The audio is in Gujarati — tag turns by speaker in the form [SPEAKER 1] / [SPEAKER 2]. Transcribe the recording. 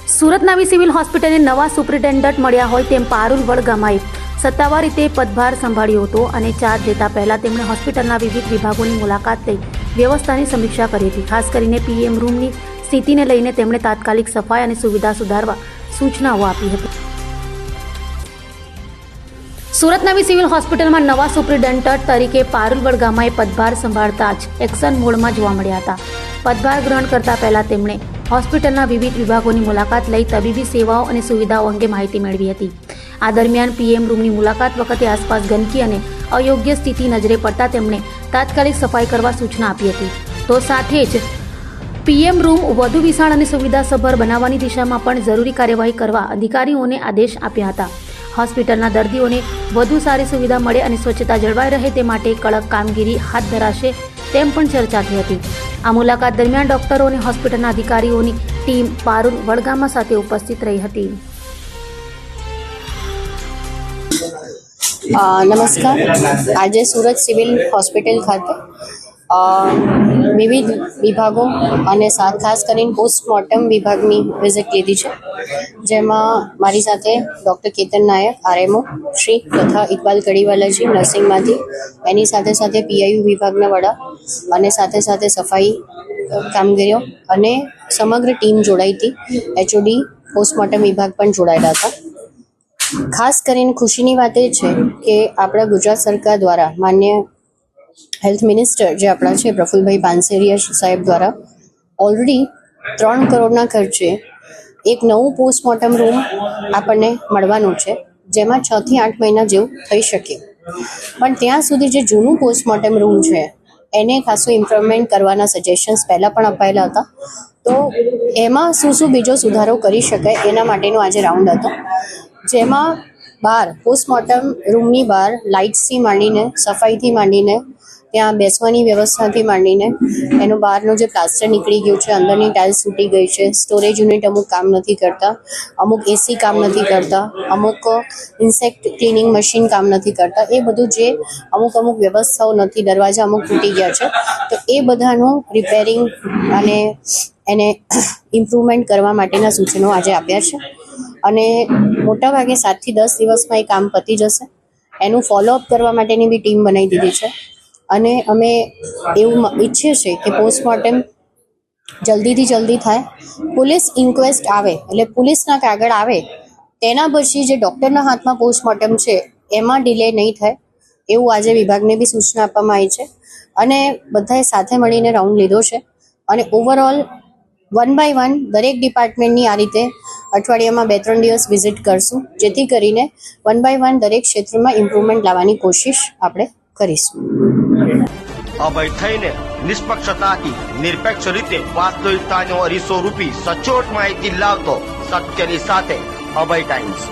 [SPEAKER 1] સુરત નવી સિવિલ હોસ્પિટલને નવા સુપ્રિન્ટેન્ડન્ટ મળ્યા હોય તેમ પારુલ વડગામાએ સત્તાવાર રીતે પદભાર સંભાળ્યો હતો અને ચાર્જ લેતા પહેલા તેમણે હોસ્પિટલના વિવિધ વિભાગોની મુલાકાત લઈ વ્યવસ્થાની સમીક્ષા કરી હતી. ખાસ કરીને પીએમ રૂમની સ્થિતિને લઈને તેમણે તાત્કાલિક સફાઈ અને સુવિધા સુધારવા સૂચનાઓ આપી હતી. સુરત નવી સિવિલ હોસ્પિટલમાં નવા સુપ્રિન્ટેન્ડન્ટ તરીકે પારુલ વડગામાએ પદભાર સંભાળતા જ એક્શન મોડમાં જોવા મળ્યા હતા. પદભાર ગ્રહણ કરતા પહેલા તેમણે હોસ્પિટલના વિવિધ વિભાગોની મુલાકાત લઈ તબીબી સેવાઓ અને સુવિધાઓ અંગે માહિતી મેળવી હતી. આ દરમિયાન પીએમ રૂમની મુલાકાત વખતે આસપાસ ગંદકી અને અયોગ્ય સ્થિતિ નજરે પડતા તેમણે તાત્કાલિક સફાઈ કરવા સૂચના આપી હતી. તો સાથે જ પીએમ રૂમ વધુ વિશાળ અને સુવિધાસભર બનાવવાની દિશામાં પણ જરૂરી કાર્યવાહી કરવા અધિકારીઓને આદેશ આપ્યા હતા. હોસ્પિટલના દર્દીઓને વધુ સારી સુવિધા મળે અને સ્વચ્છતા જળવાઈ રહે તે માટે કડક કામગીરી હાથ ધરાશે તેમ પણ ચર્ચા થઈ હતી. આ મુલાકાત દરમિયાન ડોક્ટરો અને હોસ્પિટલના અધિકારીઓની ટીમ પારુલ વડગામા સાથે ઉપસ્થિત રહી હતી.
[SPEAKER 2] નમસ્કાર. આજે સુરત સિવિલ હોસ્પિટલ ખાતે વિવિધ વિભાગો અને ખાસ કરીને પોસ્ટમોર્ટમ વિભાગની વિઝિટ લીધી છે, જેમાં મારી સાથે ડૉક્ટર કેતન નાયક આરએમઓ શ્રી તથા ઇકબાલ કડીવાલાજી નર્સિંગમાંથી, એની સાથે સાથે પીઆઈયુ વિભાગના વડા અને સાથે સાથે સફાઈ કામગીરીઓ અને સમગ્ર ટીમ જોડાઈ હતી. એચઓડી પોસ્ટમોર્ટમ વિભાગ પણ જોડાયેલા હતા. ખાસ કરીને ખુશીની વાત એ છે કે આપણા ગુજરાત સરકાર દ્વારા માન્ય હેલ્થ મિનિસ્ટર જે આપણા છે પ્રફુલભાઈ પાનસેરિયા સાહેબ દ્વારા ઓલરેડી 3 કરોડના ખર્ચે એક નવું પોસ્ટમોર્ટમ રૂમ આપણને મળવાનું છે, જેમાં 6 થી 8 મહિના જેવું થઈ શકે. પણ ત્યાં સુધી જે જૂનું પોસ્ટમોર્ટમ રૂમ છે એને ખાસું ઇમ્પ્રુવમેન્ટ કરવાના સજેશન્સ પહેલાં પણ અપાયેલા હતા. તો એમાં શું બીજો સુધારો કરી શકાય એના માટેનો આજે રાઉન્ડ હતો, જેમાં બહાર પોસ્ટમોર્ટમ રૂમની બહાર લાઇટ્સથી માંડીને, સફાઈથી માંડીને, ત્યાં બેસવાની વ્યવસ્થાથી માંડીને, એનો બહારનો જે પ્લાસ્ટર નીકળી ગયું છે, અંદરની ટાઇલ્સ તૂટી ગઈ છે, સ્ટોરેજ યુનિટ અમુક કામ નથી કરતા, અમુક એસી કામ નથી કરતા, અમુક ઇન્સેક્ટ ક્લિનિંગ મશીન કામ નથી કરતા, એ બધું જે અમુક વ્યવસ્થાઓ નથી, દરવાજા અમુક તૂટી ગયા છે, તો એ બધાનું રિપેરિંગ અને એને ઇમ્પ્રુવમેન્ટ કરવા માટેના સૂચનો આજે આપ્યા છે. અને મોટાભાગે 7 થી 10 દિવસમાં એ કામ પતી જશે. એનું ફોલોઅપ કરવા માટેની બી ટીમ બનાવી દીધી છે. અને અમે એવું ઈચ્છીએ છીએ કે પોસ્ટમોર્ટમ જલ્દીથી જલ્દી થાય, પોલીસ ઇન્ક્વેસ્ટ આવે એટલે પોલીસના કાગળ આવે તેના પછી જે ડૉક્ટરના હાથમાં પોસ્ટમોર્ટમ છે એમાં ડિલે નહીં થાય, એવું આજે વિભાગને બી સૂચના આપવામાં આવી છે. અને બધાએ સાથે મળીને રાઉન્ડ લીધો છે અને ઓવરઓલ 1 by 1 દરેક ડિપાર્ટમેન્ટની આ રીતે અઠવાડિયામાં 2-3 દિવસ વિઝિટ કરશું, જેથી કરીને 1 by 1 દરેક ક્ષેત્રમાં ઇમ્પ્રુવમેન્ટ લાવવાની કોશિશ આપણે કરીશું.
[SPEAKER 3] અભય થઈને નિષ્પક્ષતાથી નિરપેક્ષ રીતે વાસ્તવિકતાનો અરીસો રૂપી સચોટ માહિતી લાવતો સત્યની સાથે અભય ટાઈમ્સ.